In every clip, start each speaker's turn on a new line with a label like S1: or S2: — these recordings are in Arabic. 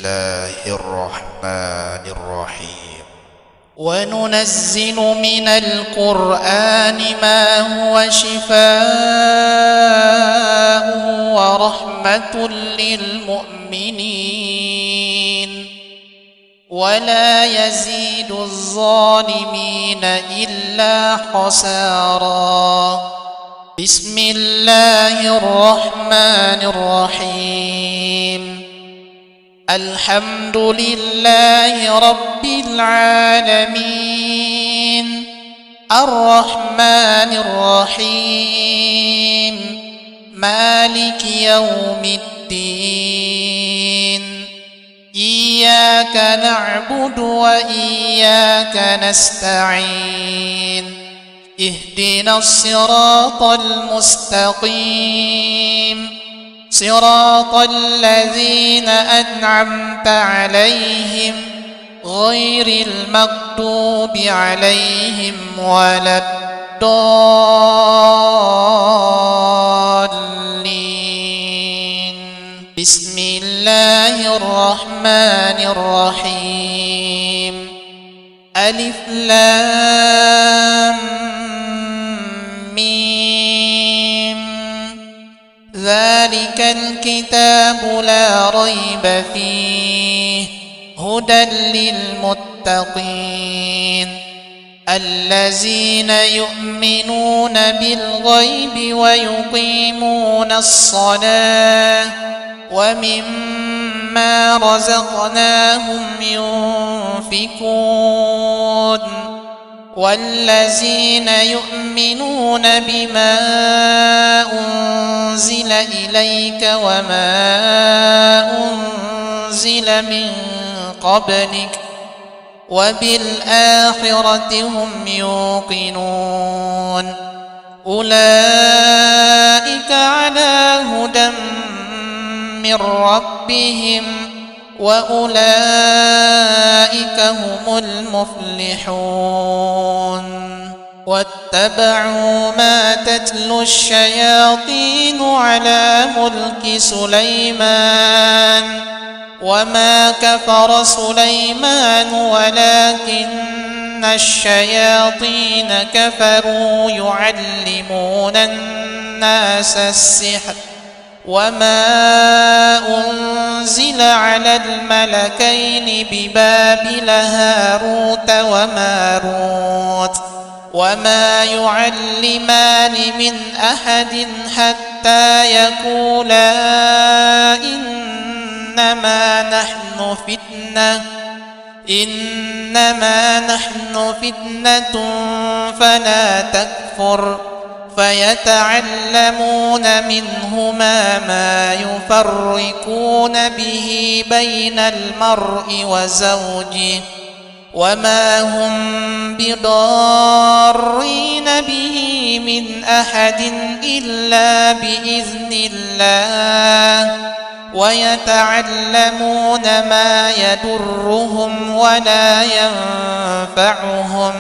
S1: الله الرحمن الرحيم.
S2: وننزل من القرآن ما هو شفاء ورحمة للمؤمنين ولا يزيد الظالمين إلا خسارا. بسم الله الرحمن الرحيم. الحمد لله رب العالمين الرحمن الرحيم مالك يوم الدين. إياك نعبد وإياك نستعين. اهدنا الصراط المستقيم صراط الذين أنعمت عليهم غير المغضوب عليهم ولا الضالين. بسم الله الرحمن الرحيم. ألف لام ميم. ذلك الكتاب لا ريب فيه هدى للمتقين الذين يؤمنون بالغيب ويقيمون الصلاة ومما رزقناهم ينفقون والذين يؤمنون بما أنزل إليك وما أنزل من قبلك وبالآخرة هم يوقنون. أولئك على هدى من ربهم وأولئك هم المفلحون. واتبعوا ما تتلو الشياطين على ملك سليمان وما كفر سليمان ولكن الشياطين كفروا يعلمون الناس السحر وما أنزل على الملكين ببابل هاروت وماروت وما يعلمان من أحد حتى يقولا إنما نحن فتنة فلا تكفر. فيتعلمون منهما ما يفرقون به بين المرء وزوجه وما هم بضارين به من أحد إلا بإذن الله ويتعلمون ما يضرهم ولا ينفعهم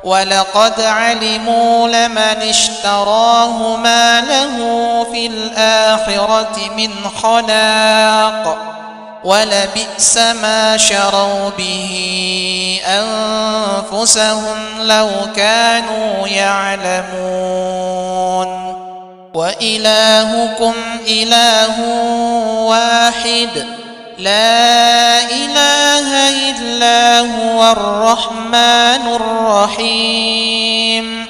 S2: ولقد علموا لمن اشتراه ما له في الآخرة من خلاق ولبئس ما شروا به أنفسهم لو كانوا يعلمون. وإلهكم إله واحد لا إله إلا هو الرحمن الرحيم.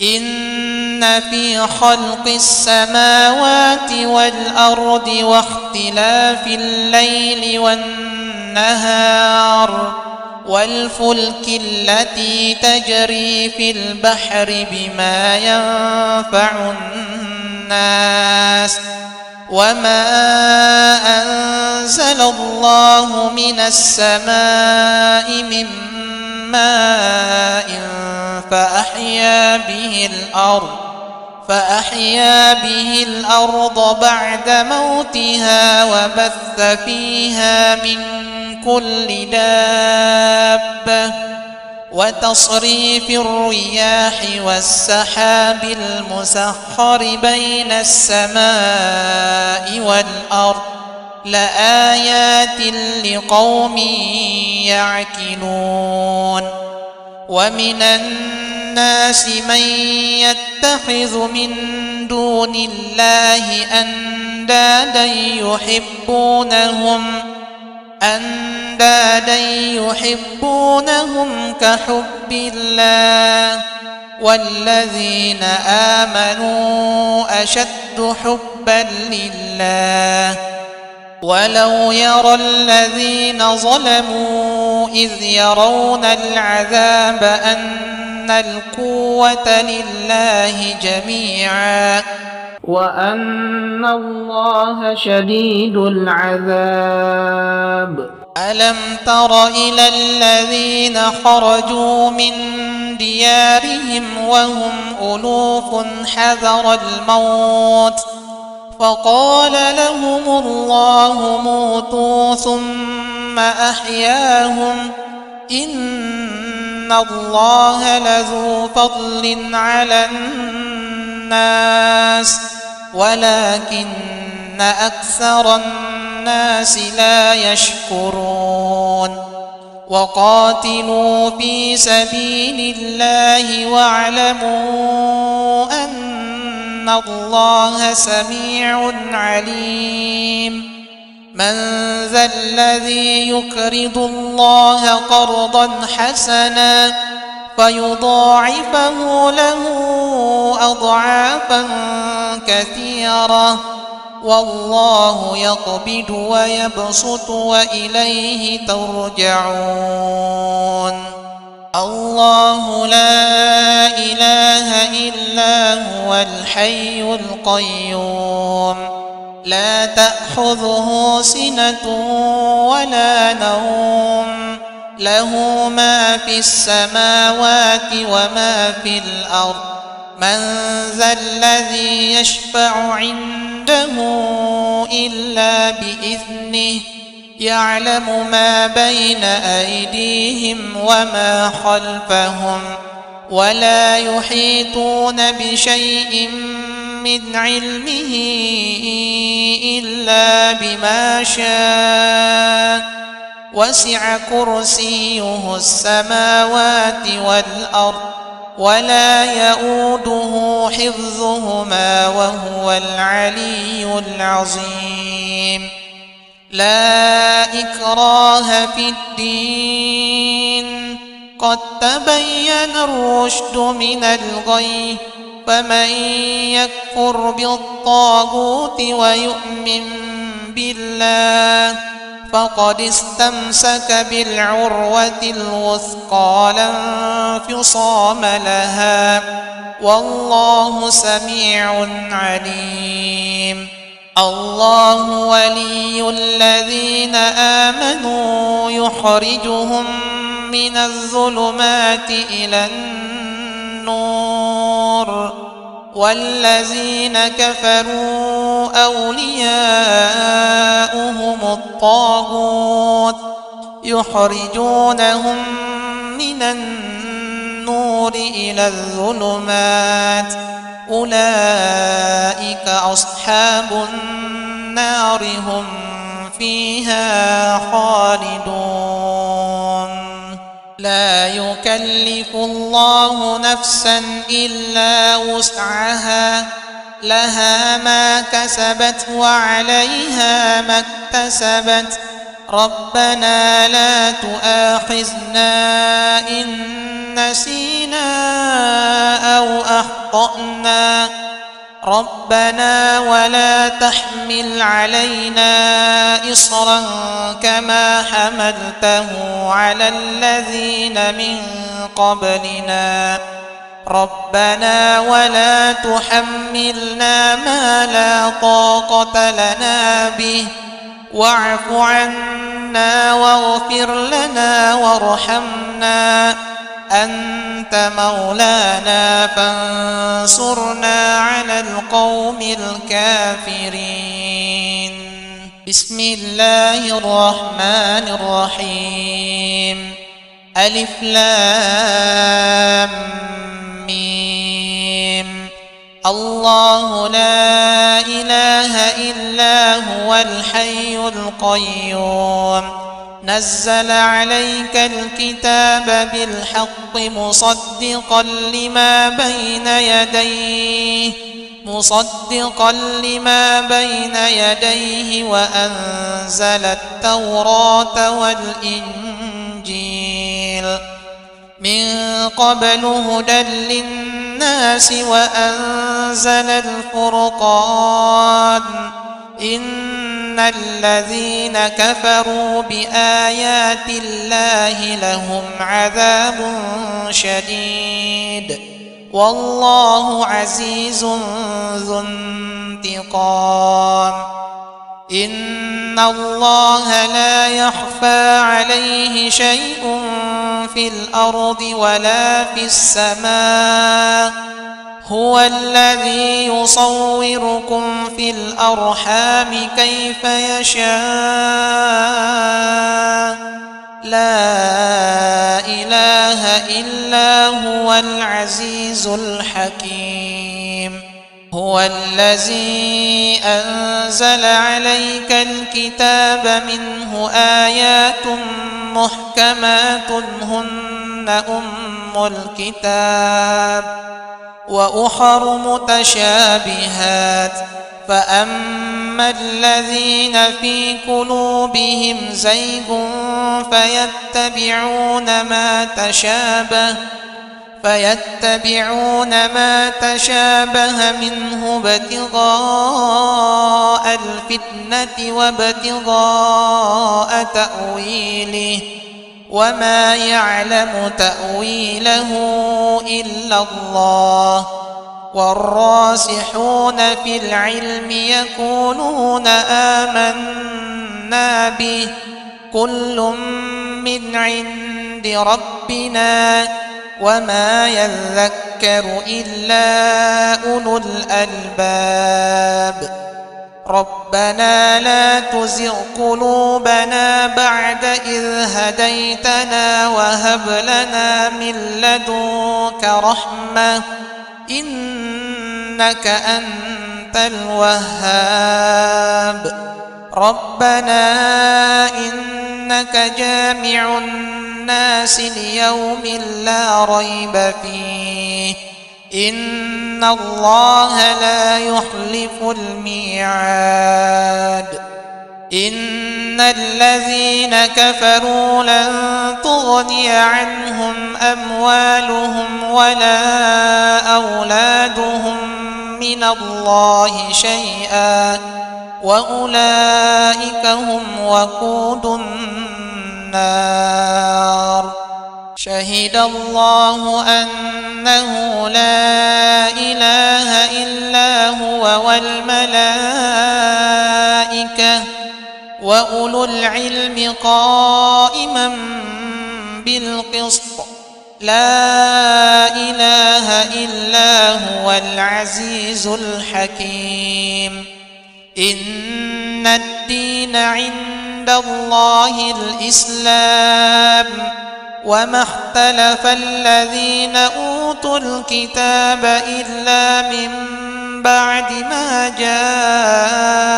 S2: إن في خلق السماوات والأرض واختلاف الليل والنهار والفلك التي تجري في البحر بما ينفع الناس وما أنزل الله من السماء من ماء فأحيا به الأرض بعد موتها وبث فيها من كل دابة وتصريف الرياح والسحاب المسخر بين السماء والأرض لآيات لقوم يعقلون ومن الناس من يتخذ من دون الله أندادا يحبونهم كحب الله والذين آمنوا أشد حبا لله ولو يرى الذين ظلموا إذ يرون العذاب أن القوة لله جميعا وأن الله شديد العذاب ألم تر إلى الذين خرجوا من ديارهم وهم ألوف حذر الموت فقال لهم الله موتوا ثم أحياهم إن الله لذو فضل على الناس ولكن أكثر الناس لا يشكرون وقاتلوا في سبيل الله واعلموا أن الله سميع عليم من ذا الذي يقرض الله قرضا حسنا فيضاعفه له أضعافا كثيرة والله يقبض ويبسط وإليه ترجعون الله لا إله إلا هو الحي القيوم لا تأخذه سنة ولا نوم له ما في السماوات وما في الأرض من ذا الذي يشفع عنده إلا بإذنه يعلم ما بين أيديهم وما خلفهم ولا يحيطون بشيء من علمه إلا بما شاء وسع كرسيه السماوات والأرض ولا يؤوده حفظهما وهو العلي العظيم لا إكراه في الدين قد تبين الرشد من الغي فمن يكفر بالطاغوت ويؤمن بالله فقد استمسك بالعروة الوثقى لا انفصام لها والله سميع عليم الله ولي الذين آمنوا يخرجهم من الظلمات إلى النور والذين كفروا أولياؤهم الطاغوت يخرجونهم من النور إلى الظلمات أولئك أصحاب النار هم فيها خالدون لا يكلف الله نفسا إلا وسعها لها ما كسبت وعليها ما اكتسبت ربنا لا تؤاخذنا إن نسينا أو أخطأنا ربنا ولا تحمل علينا إصرا كما حملته على الذين من قبلنا ربنا ولا تحملنا ما لا طاقة لنا به واعف عنا واغفر لنا وارحمنا أنت مولانا فانصرنا على القوم الكافرين بسم الله الرحمن الرحيم ألف لام ميم الله لا إله إلا هو الحي القيوم نزل عليك الكتاب بالحق مصدقا لما بين يديه وأنزل التوراة والإنجيل من قبل هدى للناس وأنزل الفرقان إن الذين كفروا بآيات الله لهم عذاب شديد والله عزيز ذو انتقام إن الله لا يخفى عليه شيء في الأرض ولا في السماء هو الذي يصوركم في الأرحام كيف يشاء لا إله إلا هو العزيز الحكيم هو الذي أنزل عليك الكتاب منه آيات محكمات هن أم الكتاب وأخر متشابهات فأما الذين في قلوبهم زيغ فيتبعون ما تشابه منه ابتغاء الفتنة وابتغاء تأويله وما يعلم تأويله إلا الله والراسخون في العلم يقولون آمنا به كل من عند ربنا وما يذكر إلا أولو الألباب ربنا لا تزغ قلوبنا بعد إذ هديتنا وهب لنا من لدنك رحمة إنك أنت الوهاب ربنا إنك جامع الناس ليوم لا ريب فيه إن الله لا يخلف الميعاد إن الذين كفروا لن تغني عنهم أموالهم ولا أولادهم من الله شيئا وأولئك هم وقود النار شهد الله أنه لا إله إلا هو والملائكة وأولو العلم قائما بالقسط لا إله إلا هو العزيز الحكيم إن الدين عند الله الإسلام وما اختلف الذين أوتوا الكتاب إلا من بعد ما جاءهم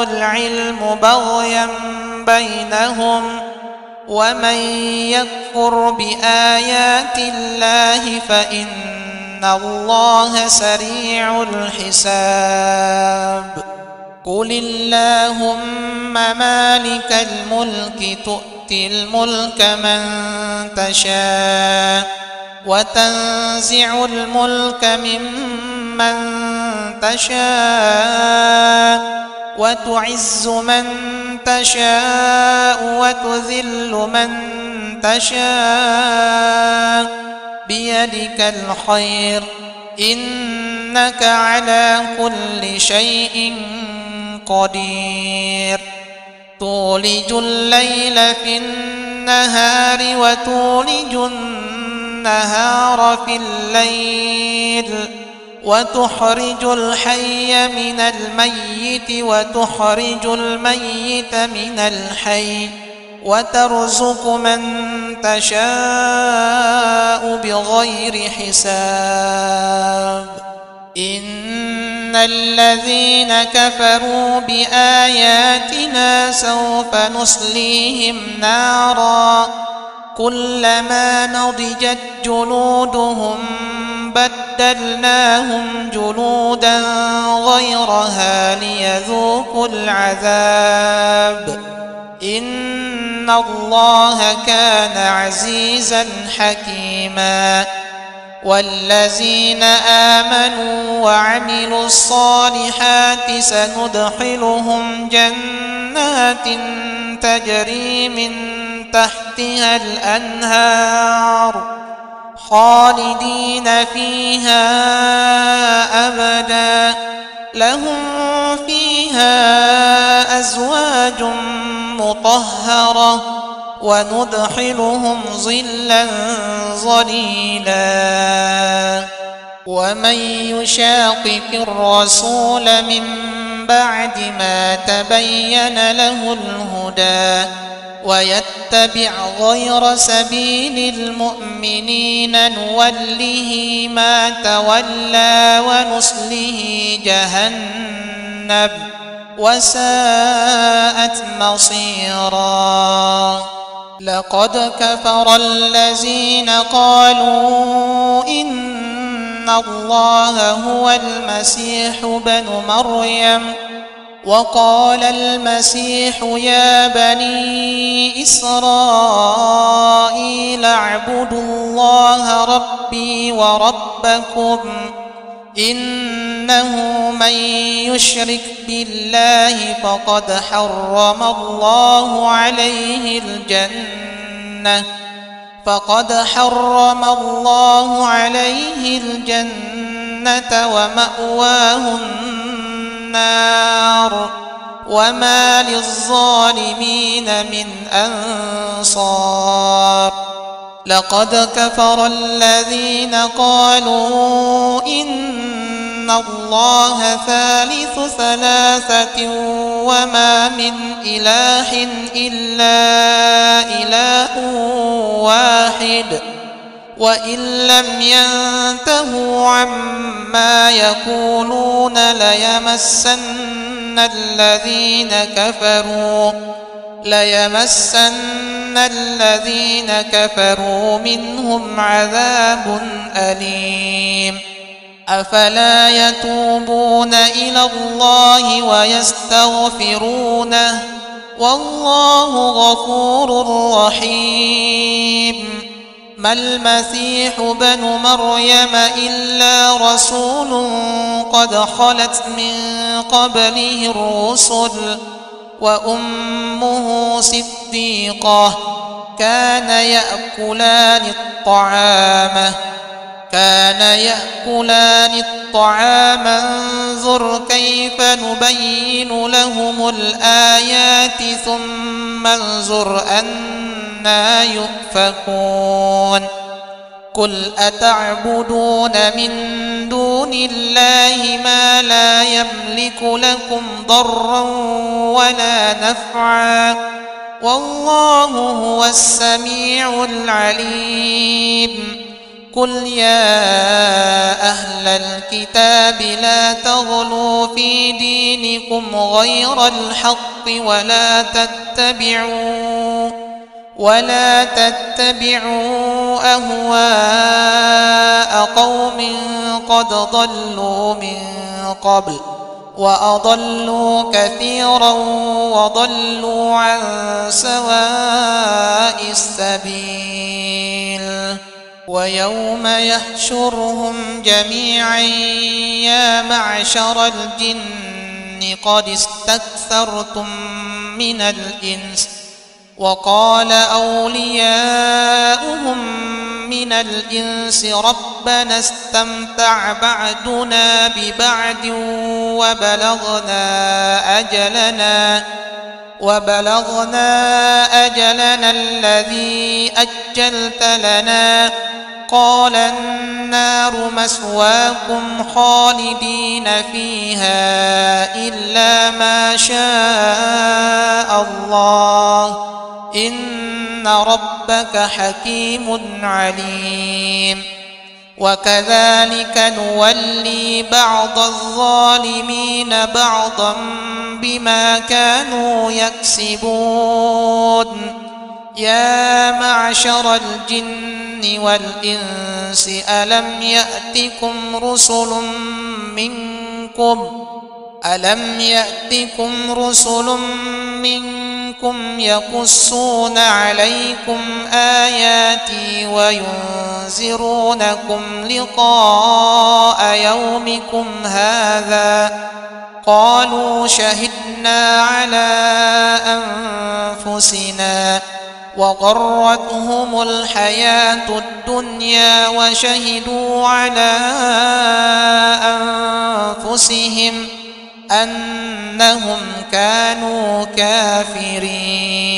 S2: العلم بغيا بينهم ومن يكفر بآيات الله فإن الله سريع الحساب قل اللهم مالك الملك تؤتي الملك من تشاء وتنزع الملك ممن تشاء وتعز من تشاء وتذل من تشاء بيدك الخير إنك على كل شيء قدير تولج الليل في النهار وتولج النهار في الليل وتخرج الحي من الميت وتخرج الميت من الحي وترزق من تشاء بغير حساب إن الذين كفروا بآياتنا سوف نصليهم نارا كلما نضجت جلودهم بدلناهم جلودا غيرها ليذوقوا العذاب إن الله كان عزيزا حكيما والذين آمنوا وعملوا الصالحات سندخلهم جنات تجري من تحتها الأنهار خالدين فيها أبدا لهم فيها أزواج مطهرة وندخلهم ظلا ظليلا ومن يشاقق الرسول من بعد ما تبين له الهدى ويتبع غير سبيل المؤمنين نوله ما تولى ونصله جهنم وساءت مصيرا لقد كفر الذين قالوا إن الله هو المسيح بن مريم وقال المسيح يا بني إسرائيل اعبدوا الله ربي وربكم إنه من يشرك بالله فقد حرم الله عليه الجنة ومأواه النار وما للظالمين من أنصار لقد كفر الذين قالوا إن الله ثالث ثلاثة وما من إله إلا إله واحد وإن لم ينتهوا عما يقولون ليمسن الذين كفروا منهم عذاب أليم أفلا يتوبون إلى الله ويستغفرونه والله غفور رحيم ما المسيح بن مريم إلا رسول قد خلت من قبله الرسل وأمه صديقة كان يأكلان الطعام انظر كيف نبين لهم الآيات ثم انظر أنى يؤفكون قل أتعبدون من دون الله ما لا يملك لكم ضرا ولا نفعا والله هو السميع العليم قل يا أهل الكتاب لا تغلوا في دينكم غير الحق ولا تتبعوا أهواء قوم قد ضلوا من قبل وأضلوا كثيرا وضلوا عن سواء السبيل ويوم يحشرهم جميعا يا معشر الجن قد استكثرتم من الإنس وقال أولياؤهم من الإنس ربنا استمتع بعدنا ببعد وبلغنا أجلنا الذي أجلت لنا قال النار مثواكم خالدين فيها إلا ما شاء الله إن ربك حكيم عليم وكذلك نولي بعض الظالمين بعضا بما كانوا يكسبون يا معشر الجن والإنس ألم يأتكم رسل منكم يقصون عليكم آياتي وينذرونكم لقاء يومكم هذا قالوا شهدنا على أنفسنا وغرتهم الحياة الدنيا وشهدوا على أنفسهم أنهم كانوا كافرين